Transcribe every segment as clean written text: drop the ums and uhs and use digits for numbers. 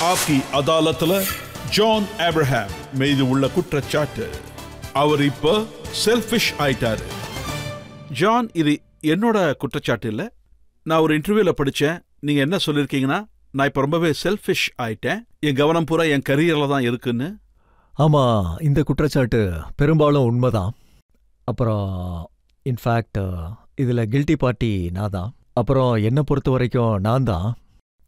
ஆப்கி அதாலத்துல John Abraham மீது உள்ள குற்றச்சாட்டு. அவர் இப்ப செல்ஃபிஷ் ஆயிட்டாரு. ஜான், இது என்னோட குற்றச்சாட்டு இல்ல. நான் ஒரு இன்டர்வியூல படிச்சேன். நீங்க என்ன சொல்லிருக்கீங்கன்னா, நான் இப்ப ரொம்பவே செல்ஃபிஷ் ஆயிட்டேன், என் கவனம் பூரா என் கரியர்ல தான் இருக்குன்னு. ஆமா, இந்த குற்றச்சாட்டு பெரும்பாலும் உண்மைதான். அப்புறம் இன்ஃபேக்ட் இதுல கில்ட்டி பார்ட்டி நான் தான். அப்புறம் என்னை பொறுத்த வரைக்கும் நான் தான்.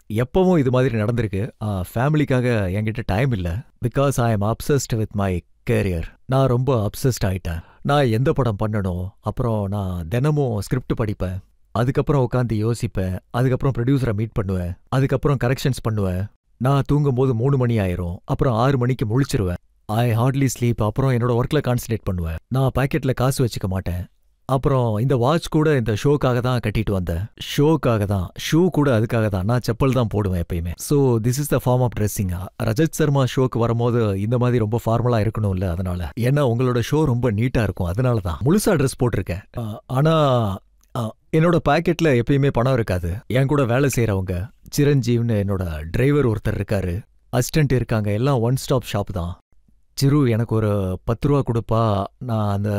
எப்பவும் இது மாதிரி நடந்திருக்கு. ஃபேமிலிக்காக என்கிட்ட டைம் இல்லை. Because I am obsessed with my career. நான் ரொம்ப அப்சஸ்ட் ஆயிட்டேன். நான் எந்த படம் பண்ணணும், அப்புறம் நான் தினமும் ஸ்கிரிப்ட் படிப்பேன், அதுக்கப்புறம் உட்காந்து யோசிப்பேன், அதுக்கப்புறம் ப்ரொடியூசரை மீட் பண்ணுவேன், அதுக்கப்புறம் கரெக்ஷன்ஸ் பண்ணுவேன். நான் தூங்கும்போது 3 மணி ஆயிரும். அப்புறம் 6 மணிக்கு முழிச்சிருவேன். ஐ ஹார்ட்லி ஸ்லீப். அப்புறம் என்னோட ஒர்க்ல கான்சன்ட்ரேட் பண்ணுவேன். நான் பாக்கெட்ல காசு வச்சுக்க மாட்டேன். அப்புறம் இந்த வாட்ச் கூட இந்த ஷோக்காக தான் கட்டிட்டு வந்தேன். ஷோக்காக தான். ஷூ கூட அதுக்காக தான். நான் செப்பல் தான் போடுவேன் எப்பயுமே. So this is the form of dressing. Rajat Sharma ஷோக்கு வரும்போது இந்த மாதிரி ரொம்ப ஃபார்மலா இருக்கணும்ல, அதனால. ஏன்னா உங்களோட ஷோ ரொம்ப நீட்டா இருக்கும், அதனால தான் முழுசா ட்ரெஸ் போட்டிருக்கேன். ஆனா என்னோட பாக்கெட்ல எப்பயுமே பணம் இருக்காது. என் கூட வேலை செய்யறவங்க, சிரஞ்சீவ்னு என்னோட டிரைவர் ஒருத்தர் இருக்காரு, அசிஸ்டன்ட் இருக்காங்க, எல்லாம் ஒன் ஸ்டாப் ஷாப் தான். சிரு எனக்கு ஒரு 10 ரூபா கொடுப்பா, நான் அந்த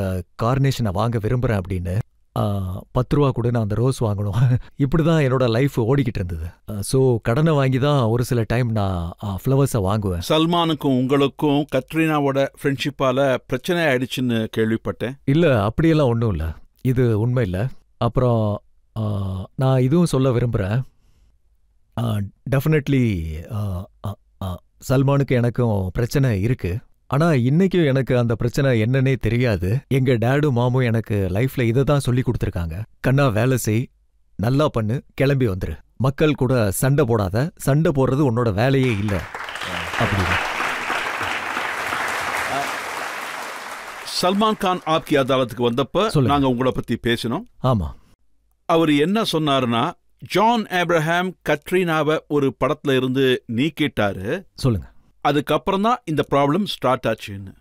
கார்னேஷனை வாங்க விரும்புறேன் அப்படின்னு. 10 ரூபா கூட நான் அந்த ரோஸ் வாங்கணும். இப்படிதான் என்னோட லைஃப் ஓடிக்கிட்டு இருந்தது. ஸோ கடனை வாங்கி தான் ஒரு சில டைம் நான் ஃப்ளவர்ஸை வாங்குவேன். சல்மானுக்கும் உங்களுக்கும் கத்ரீனாவோட ஃப்ரெண்ட்ஷிப்பால பிரச்சனை ஆயிடுச்சுன்னு கேள்விப்பட்டேன். இல்ல, அப்படியெல்லாம் ஒன்றும் இல்லை. இது உண்மை இல்லை. அப்புறம் நான் இதுவும் சொல்ல விரும்புகிறேன். டெஃபினெட்லி சல்மானுக்கு எனக்கும் பிரச்சனை இருக்கு. ஆனா இன்னைக்கும் எனக்கு அந்த பிரச்சனை என்னன்னே தெரியாது. எங்க டேடும் மாமும் எனக்கு லைஃப்ல இதை தான் சொல்லி கொடுத்துருக்காங்க. கண்ணா, வேலை செய், நல்லா பண்ணு, கிளம்பி வந்துரு. மக்கள் கூட சண்டை போடாத, சண்டை போடுறது உன்னோட வேலையே இல்லை அப்படின்னு. சல்மான் கான் ஆப்கி அதாலத்துக்கு வந்தப்ப நாங்க உங்களை பத்தி பேசினோம். ஆமா. அவர் என்ன சொன்னாருன்னா, ஜான் ஆப்ரஹாம் கத்ரீனாவை ஒரு படத்துல இருந்து நீக்கிட்டாரு. சொல்லுங்க. அதுக்கப்புறம் தான் இந்த ப்ராப்ளம் ஸ்டார்ட் ஆச்சுன்னு.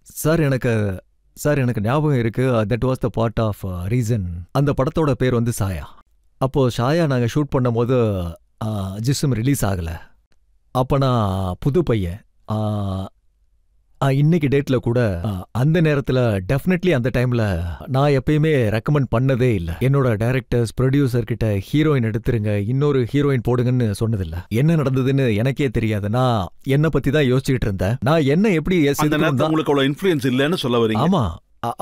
சார் எனக்கு ஞாபகம் இருக்கு. That was the part of reason. அந்த படத்தோட பேர் வந்து சாயா. அப்போ சாயா நாங்க ஷூட் பண்ணும் போது ஜிஸ்ம் ரிலீஸ் ஆகல. அப்ப நான் புது பையன். இன்னைக்கு டேட்ல கூட அந்த நேரத்துல டெஃபினெட்லி அந்த டைம்ல நான் எப்பயுமே ரெக்கமெண்ட் பண்ணதே இல்லை. என்னோட டைரக்டர்ஸ், ப்ரொடியூசர் கிட்ட ஹீரோயின் எடுத்துருங்க, இன்னொரு ஹீரோயின் போடுங்கன்னு சொன்னதில்ல. என்ன நடந்ததுன்னு எனக்கே தெரியாது. நான் என்ன பத்தி தான் யோசிச்சுக்கிட்டு இருந்தேன். நான் என்ன எப்படி உங்களுக்கு அவ்வளவு இன்ஃப்ளூயன்ஸ் இல்லைன்னு சொல்ல வரீங்க? ஆமா.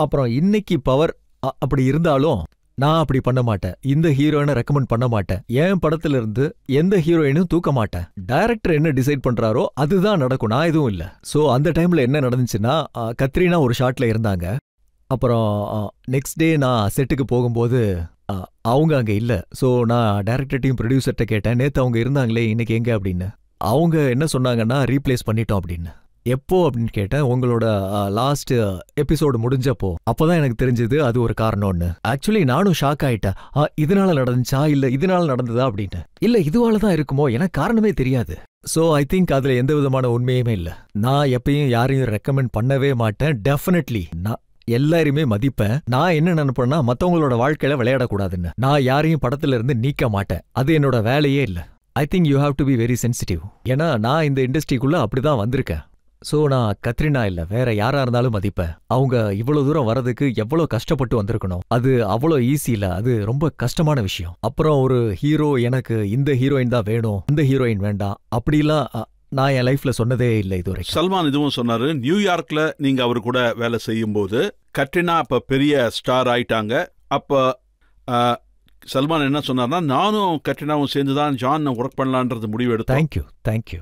அப்புறம் இன்னைக்கு பவர் அப்படி இருந்தாலும் நான் அப்படி பண்ண மாட்டேன். இந்த ஹீரோயினை ரெக்கமெண்ட் பண்ண மாட்டேன். என் படத்துல இருந்து எந்த ஹீரோயினும் தூக்க மாட்டேன். டைரக்டர் என்ன டிசைட் பண்றாரோ அதுதான் நடக்கும். நான் எதுவும் இல்ல. சோ அந்த டைம்ல என்ன நடந்துச்சுன்னா, கத்ரீனா ஒரு ஷாட்ல இருந்தாங்க. அப்புறம் நெக்ஸ்ட் டே நான் செட்டுக்கு போகும்போது அவங்க அங்க இல்ல. சோ நான் டைரக்டர்ட்டையும் ப்ரொடியூசர்ட்ட கேட்டேன், நேத்து அவங்க இருந்தாங்களே, இன்னைக்கு எங்க அப்படின்னு. அவங்க என்ன சொன்னாங்கன்னா, ரீப்ளேஸ் பண்ணிட்டோம் அப்படின்னு. எப்போ அப்படின்னு கேட்டேன். உங்களோட லாஸ்ட் எபிசோடு முடிஞ்சப்போ. அப்பதான் எனக்கு தெரிஞ்சது அது ஒரு காரணம்னு. ஆக்சுவலி நானும் ஷாக் ஆயிட்டேன். இதனால நடந்துச்சா இல்ல இதனால நடந்ததா அப்படின்னு. இல்ல இதுவாலதான் இருக்குமோ, எனக்கு காரணமே தெரியாது. சோ ஐ திங்க் அதுல எந்த விதமான உண்மையுமே இல்ல. நான் எப்பயும் யாரையும் ரெக்கமெண்ட் பண்ணவே மாட்டேன். டெஃபினெட்லி நான் எல்லாருமே மதிப்பேன். நான் என்ன நினைப்பேன்னா, மத்தவங்களோட வாழ்க்கையில விளையாடக்கூடாதுன்னு. நான் யாரையும் படத்துல இருந்து நீக்க மாட்டேன். அது என்னோட வேலையே இல்ல. I think you have to be very sensitive. ஏன்னா நான் இந்த இண்டஸ்ட்ரிக்குள்ள அப்படிதான் வந்திருக்கேன். சோ நான் கத்ரீனா இல்ல, வேற யாரா இருந்தாலும் மதிப்பேன். அவங்க இவ்வளவு தூரம் வரதுக்கு எவ்வளவு கஷ்டப்பட்டு வந்திருக்கணும். அது அவ்வளவு ஈஸி இல்ல. அது ரொம்ப கஷ்டமான விஷயம். அப்புறம் ஒரு ஹீரோ எனக்கு இந்த ஹீரோயின் தான் வேணும், இந்த ஹீரோயின் வேண்டாம், அப்படிலாம் நான் என் லைஃப்ல சொன்னதே இல்லை இதுவரைக்கும். சல்மான் இதுவும் சொன்னாரு. நியூயார்க்ல நீங்க அவர் கூட வேலை செய்யும் போது கத்ரீனா அப்ப பெரிய ஸ்டார் ஆயிட்டாங்க. அப்ப சல்மான் என்ன சொன்னார்னா, நானும் கத்ரீனாவும் சேர்ந்துதான் ஜான் ஒர்க் பண்ணலான்றது முடிவு எடுத்தோம். தேங்க்யூ.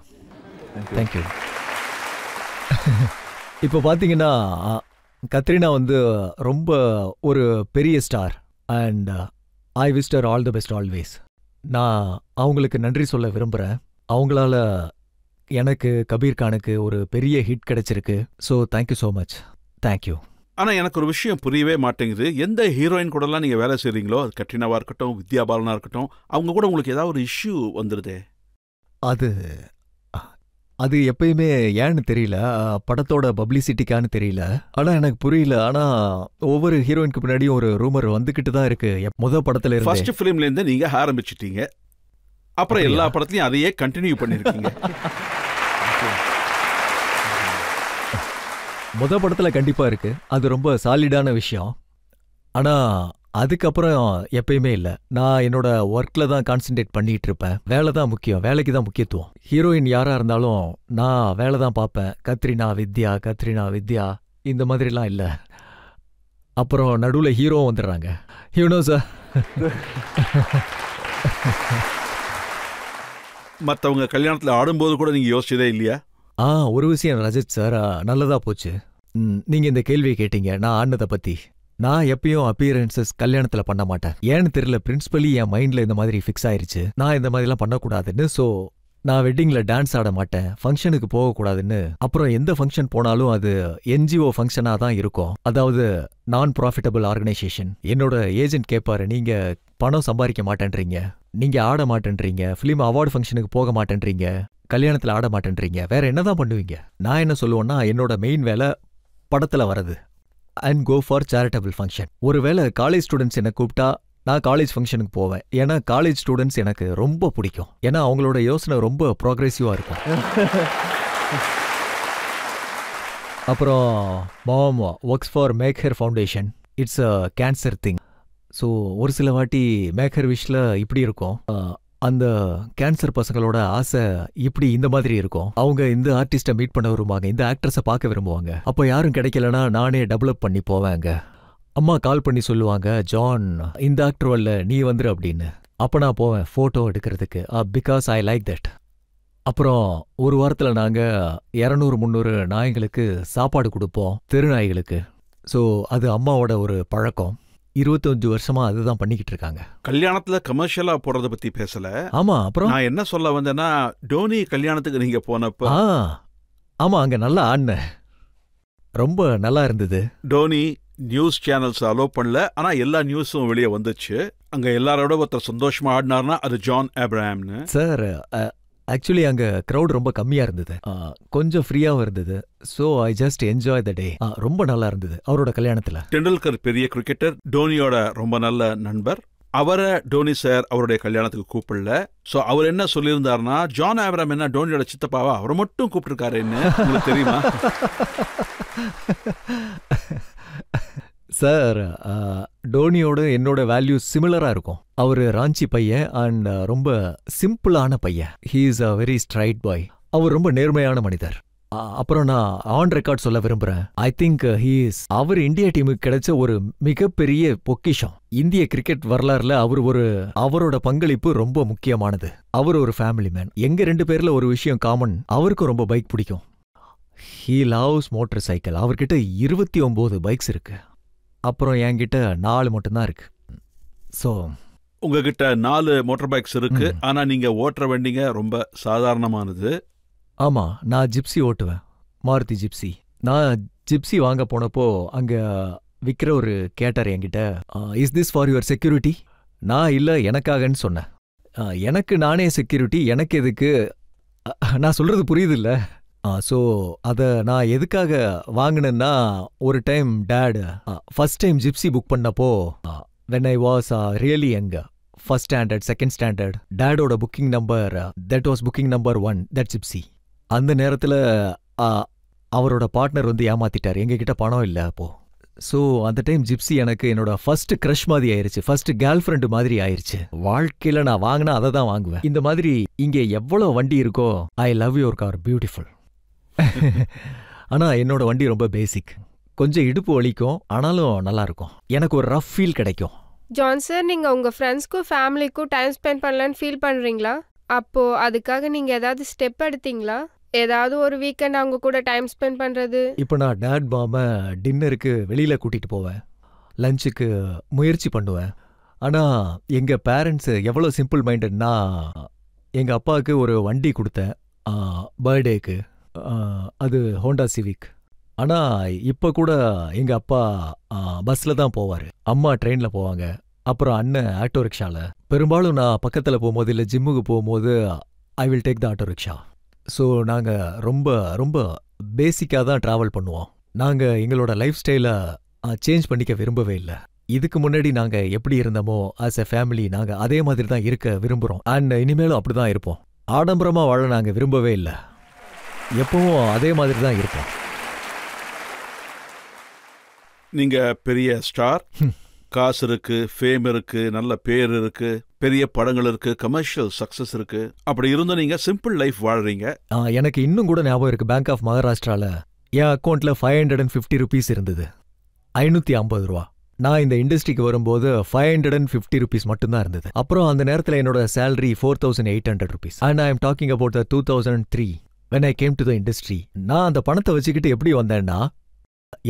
இப்போ பார்த்தீங்கன்னா, கத்ரீனா வந்து ரொம்ப ஒரு பெரிய star. And I wish her all the best always. நான் அவங்களுக்கு நன்றி சொல்ல விரும்புகிறேன். அவங்களால எனக்கு, கபீர் கானுக்கு ஒரு பெரிய ஹிட் கிடைச்சிருக்கு. So thank you so much. Thank you. ஆனா எனக்கு ஒரு விஷயம் புரியவே மாட்டேங்குது. எந்த ஹீரோயின் கூடலாம் நீங்க வேலை செய்றீங்களோ, அது கத்ரீனாவா இருக்கட்டும், வித்யா பாலனா இருக்கட்டும், அவங்க கூட உங்களுக்கு ஏதாவது ஒரு இஷ்யூ வந்துருதே? அது எப்பயுமே ஏன்னு தெரியல. படத்தோட பப்ளிசிட்டிக்கான்னு தெரியல. ஆனா எனக்கு புரியல. ஆனா ஒவ்வொரு ஹீரோயினுக்கு பின்னாடியும் ஒரு ரூமர் வந்துகிட்டு தான் இருக்கு. முத படத்துல இருந்து, ஃபர்ஸ்ட் ஃபிலிம்ல இருந்து நீங்க ஆரம்பிச்சிட்டீங்க. அப்புறம் எல்லா படத்துலயும் அதையே கண்டினியூ பண்ணிருக்கீங்க. படத்துல கண்டிப்பா இருக்கு, அது ரொம்ப சாலிடான விஷயம். ஆனா அதுக்கப்புறம் எப்பயுமே இல்லை. நான் என்னோட ஒர்க்ல தான் கான்சென்ட்ரேட் பண்ணிட்டு இருப்பேன். வேலை தான் முக்கியம், வேலைக்கு தான் முக்கியத்துவம். ஹீரோயின் யாரா இருந்தாலும் நான் வேலை தான் பார்ப்பேன். கத்ரினா வித்யா இந்த மாதிரிலாம் இல்லை. அப்புறம் நடுவில் ஹீரோ வந்துடுறாங்க. You know sir. மற்றவங்க கல்யாணத்தில் ஆடும்போது கூட நீங்க யோசிச்சதே இல்லையா? ஒரு விஷயம் ரஜத் சார், நல்லதா போச்சு நீங்க இந்த கேள்வியை கேட்டீங்க. நான் ஆடினதை பத்தி நான் எப்பயும் அப்பியரன்சஸ் கல்யாணத்துல பண்ண மாட்டேன். ஏன்னு தெரியல, பிரின்சிபலி என் மைண்ட்ல இந்த மாதிரி ஃபிக்ஸ் ஆயிருச்சு. நான் இந்த மாதிரிலாம் பண்ணக்கூடாதுன்னு. ஸோ நான் வெட்டிங்ல டான்ஸ் ஆட மாட்டேன், ஃபங்க்ஷனுக்கு போகக்கூடாதுன்னு. அப்புறம் எந்த ஃபங்க்ஷன் போனாலும் அது என்ஜிஓ ஃபங்க்ஷனா தான் இருக்கும், அதாவது நான் ப்ராஃபிட்டபிள் ஆர்கனைசேஷன். என்னோட ஏஜென்ட் கேட்பாரு, நீங்க பணம் சம்பாதிக்க மாட்டேன்றீங்க, நீங்க ஆட மாட்டேன்றீங்க, ஃபிலிம் அவார்டு ஃபங்க்ஷனுக்கு போக மாட்டேன்றீங்க, கல்யாணத்துல ஆட மாட்டேன்றீங்க, வேற என்னதான் பண்ணுவீங்க? நான் என்ன சொல்லுவேன்னா, என்னோட மெயின் வேலை படத்துல வரது and go for charitable function. ஒருவேளை காலேஜ் ஸ்டூடெண்ட்ஸ் என்ன கூப்பிட்டா நான் காலேஜ் ஃபங்க்ஷனுக்கு போவேன். ஏன்னா காலேஜ் ஸ்டூடெண்ட்ஸ் எனக்கு ரொம்ப பிடிக்கும். ஏன்னா அவங்களோட யோசனை ரொம்ப ப்ராக்ரெசிவா இருக்கும். அப்புறம் mom works for make her foundation. It's a cancer thing. So ஒரு சில வாட்டி மேக்ஹர் விஷில் இப்படி இருக்கும், அந்த கேன்சர் பசங்களோட ஆசை இப்படி இந்த மாதிரி இருக்கும். அவங்க இந்த ஆர்டிஸ்ட்டை மீட் பண்ண விரும்புவாங்க, இந்த ஆக்ட்ரஸை பார்க்க விரும்புவாங்க. அப்போ யாரும் கிடைக்கலன்னா நானே டெவலப் பண்ணி போவேங்க. அம்மா கால் பண்ணி சொல்லுவாங்க, ஜான் இந்த ஆக்டர் வரல, நீ வந்துரு அப்படின்னு. அப்போ நான் போவேன் ஃபோட்டோ எடுக்கிறதுக்கு, பிகாஸ் ஐ லைக் தட். அப்புறம் ஒரு வாரத்தில் நாங்கள் 200-300 நாய்களுக்கு சாப்பாடு கொடுப்போம், தெரு நாய்களுக்கு. ஸோ அது அம்மாவோட ஒரு பழக்கம். 25 வருஷமா அதுதான் பண்ணிக்கிட்டு இருக்காங்க. கல்யாணத்துல கமர்ஷியலா போறத பத்தி பேசல. ஆமா, அப்புறம் நான் என்ன சொல்ல வந்தேன்னா, டோனி கல்யாணத்துக்கு நீங்க போனப்ப ஆமா, அங்க நல்லா ஆடின, ரொம்ப நல்லா இருந்தது. டோனி நியூஸ் சேனல்ஸ் அலோ பண்ணல, ஆனா எல்லா நியூஸும் வெளியே வந்துச்சு. அங்க எல்லாரோட ஒருத்தர் சந்தோஷமா ஆடினார்னா அது ஜான் ஆப்ரஹாம்னு. சார் ஆக்சுவலி அங்க கிரௌட் ரொம்ப கம்மியா இருந்தது, கொஞ்சம் ஃப்ரீயாவும் இருந்தது. So I just enjoy the day. ரொம்ப நல்லா இருந்தது அவரோட கல்யாணத்துல. டெண்டுல்கர் பெரிய கிரிக்கெட்டர், டோனியோட ரொம்ப நல்ல நண்பர். அவரை டோனி சார் அவருடைய கல்யாணத்துக்கு கூப்பிடல. ஸோ அவர் என்ன சொல்லியிருந்தாருன்னா, ஜான் ஆப்ரஹாம் என்ன டோனியோட சித்தப்பாவா, அவரை மட்டும் கூப்பிட்டுருக்காருன்னு உங்களுக்கு தெரியுமா? சார் டோனியோட என்னோட வேல்யூஸ் சிமிலரா இருக்கும். அவரு ராஞ்சி பையன் அண்ட் ரொம்ப சிம்பிளான பையன். He is a very straight boy. அவர் ரொம்ப நேர்மையான மனிதர். அப்புறம் நான் ஆன் ரெக்கார்ட் சொல்ல விரும்புறேன், ஐ திங்க் ஹீ இஸ் அவர் இந்தியா டீமுக்கு கிடைச்ச ஒரு மிகப்பெரிய பொக்கிஷம். இந்திய கிரிக்கெட் வரலாறுல அவரோட பங்களிப்பு ரொம்ப முக்கியமானது. அவர் ஒரு ஃபேமிலி மேன். எங்க 2 பேர்ல ஒரு விஷயம் காமன், அவருக்கும் ரொம்ப பைக் பிடிக்கும். He loves motor cycle. அவர்கிட்ட 29 பைக்ஸ் இருக்கு. அப்புறம் என்கிட்ட 4 மட்டும்தான் இருக்கு. ஸோ உங்ககிட்ட 4 மோட்டார் பைக்ஸ் இருக்கு, ஆனா நீங்க ஓட்டுற வண்டிங்க ரொம்ப சாதாரணமானது. ஆமா, நான் ஜிப்சி ஓட்டுவேன், மாருதி ஜிப்சி. நான் ஜிப்சி வாங்க போனப்போ அங்க விற்கிற ஒரு கேட்டார் என்கிட்ட, is this for your security? நான் இல்லை, எனக்காகன்னு சொன்னேன். எனக்கு நானே செக்யூரிட்டி, எனக்கு எதுக்கு? நான் சொல்றது புரியுது இல்ல? ஸோ அதை நான் எதுக்காக வாங்கினேன்னா, ஒரு time date first time gypsy book பண்ணப்போ, when I was really young, first standard, second standard, டேடோட booking number, that was booking number 1, that Gypsy. அந்த நேரத்தில் அவரோட பார்ட்னர் வந்து ஏமாத்திட்டார், எங்ககிட்ட பணம் இல்லை அப்போ. ஸோ அந்த டைம் ஜிப்சி எனக்கு என்னோட ஃபர்ஸ்ட் க்ரஷ் மாதிரி ஆயிருச்சு, ஃபர்ஸ்ட் கேர்ள் ஃப்ரெண்டு மாதிரி ஆயிருச்சு. வாழ்க்கையில் நான் வாங்கினா அதை தான் வாங்குவேன். இந்த மாதிரி இங்கே எவ்வளோ வண்டி இருக்கோ, I love your car, beautiful. ஆனா என்னோட வண்டி ரொம்ப பேசிக், கொஞ்சம் இடுப்பு வலிக்கும், ஆனாலும் நல்லா இருக்கும், எனக்கு ஒரு ரஃப் ஃபீல் கிடைக்கும். ஜான் சார், நீங்க உங்க ஃப்ரெண்ட்ஸ்க்கும் ஃபேமிலிக்கும் டைம் ஸ்பெண்ட் பண்ணலன்னு ஃபீல் பண்றீங்களா? அப்போ அதுக்காக நீங்க ஏதாவது ஸ்டெப் எடுத்தீங்களா? ஏதாவது ஒரு வீக்கெண்ட் அவங்க கூட டைம் ஸ்பெண்ட் பண்றது? இப்போ நான் டேட் மாம டின்னருக்கு வெளியில கூட்டிட்டு போவேன், லஞ்சுக்கு முயற்சி பண்ணுவேன். ஆனா எங்க பேரண்ட்ஸ் எவ்வளோ சிம்பிள் மைண்டட்னா, எங்க அப்பாவுக்கு ஒரு வண்டி கொடுத்தேன் பர்த்டேக்கு, அது ஹோண்டா சிவிக். ஆனா இப்ப கூட எங்க அப்பா பஸ்ல தான் போவாரு, அம்மா ட்ரெயின்ல போவாங்க, அப்புறம் அண்ணன் ஆட்டோ ரிக்ஷால. பெரும்பாலும் நான் பக்கத்துல போகும்போது இல்லை ஜிம்முக்கு போகும்போது I will take the auto rickshaw. So நாங்க ரொம்ப ரொம்ப பேசிக்காக தான் டிராவல் பண்ணுவோம். நாங்க எங்களோட லைஃப் ஸ்டைலை சேஞ்ச் பண்ணிக்க விரும்பவே இல்லை. இதுக்கு முன்னாடி நாங்க எப்படி இருந்தோமோ ஆஸ் எ ஃபேமிலி நாங்க அதே மாதிரி தான் இருக்க விரும்புறோம். அண்ட் இனிமேலும் அப்படிதான் இருப்போம். ஆடம்பரமா வாழ நாங்க விரும்பவே இல்லை. எப்பவும் அதே மாதிரி தான் இருப்போம். நீங்க பெரிய ஸ்டார், காசு இருக்கு, ஃபேம் இருக்கு, நல்ல பேர் இருக்கு, பெரிய படங்கள் இருக்கு, கமர்ஷியல் சக்சஸ் இருக்கு. அப்படி இருந்தும் நீங்க சிம்பிள் லைஃப் வாழ்றீங்க. எனக்கு இன்னும் கூட ஞாபகம் இருக்கு. பேங்க் ஆஃப் மகாராஷ்டிரால என் அக்கௌண்ட்ல 550 rupees இருந்தது. 550 ரூபா. நான் இந்த இண்டஸ்ட்ரிக்கு வரும்போது 550 rupees மட்டும்தான் இருந்தது. அப்புறம் அந்த நேரத்தில் என்னோட salary 4800 rupees. And I am talking about 2003 when I came to the industry. நான் அந்த பணத்தை வச்சுக்கிட்டு எப்படி வந்தேன்னா,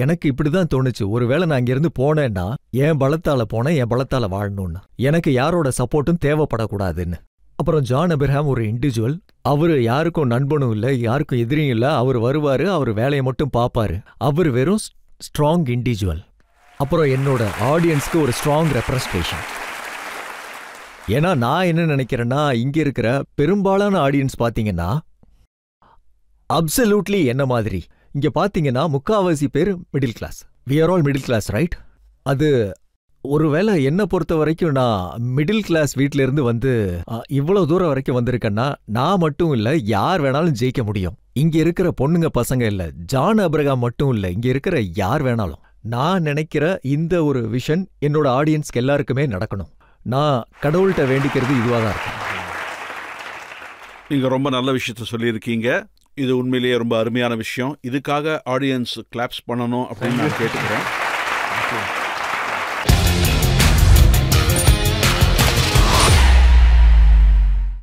எனக்கு இப்படிதான் தோணுச்சு, ஒருவேளை நான் இங்கிருந்து போனேன்னா என் பலத்தால போனேன், என் பலத்தால வாழணும்னு, எனக்கு யாரோட சப்போர்ட்டும் தேவைப்படக்கூடாதுன்னு. அப்புறம் ஜான் அப்ரஹாம் ஒரு இண்டிவிஜுவல். அவரு யாருக்கும் நண்பனும் இல்லை, யாருக்கும் எதிரியும் இல்லை. அவர் வருவாரு, அவர் வேலையை மட்டும் பார்ப்பாரு. அவர் வெறும் ஸ்ட்ராங் இண்டிவிஜுவல். அப்புறம் என்னோட ஆடியன்ஸ்க்கு ஒரு ஸ்ட்ராங் ரெப்ரஸன்டேஷன். ஏன்னா நான் என்ன நினைக்கிறேன்னா, இங்க இருக்கிற பெரும்பாலான ஆடியன்ஸ் பாத்தீங்கன்னா அப்சல்யூட்லி என்ன மாதிரி. இங்க பாத்தீங்கன்னா முக்காவாசி பேர் middle class. We are all middle class, right? அது ஒருவேளை என்ன பொறுத்த வரைக்கும் நான் மிடில் கிளாஸ் வீட்டில இருந்து வந்து இவ்வளவு தூரம் வரைக்கும் வந்திருக்கேன்னா நான் மட்டும் இல்ல, யார் வேணாலும் ஜெயிக்க முடியும். இங்க இருக்கிற பொண்ணுங்க பசங்க இல்ல, ஜான் அப்ரஹாம் மட்டும் இல்ல, இங்க இருக்கிற யார் வேணாலும். நான் நினைக்கிற இந்த ஒரு விஷன் என்னோட ஆடியன்ஸ்க்கு எல்லாருக்குமே நடக்கணும். நான் கடவுள்கிட்ட வேண்டிக்கிறது இதுவாக தான் இருக்கும். நீங்க ரொம்ப நல்ல விஷயத்த சொல்லியிருக்கீங்க. இது உண்மையிலேயே ரொம்ப அருமையான விஷயம். இதுக்காக ஆடியன்ஸ் கிளாப்ஸ் பண்ணணும் அப்படின்னு நான் கேட்டுக்கிறேன்.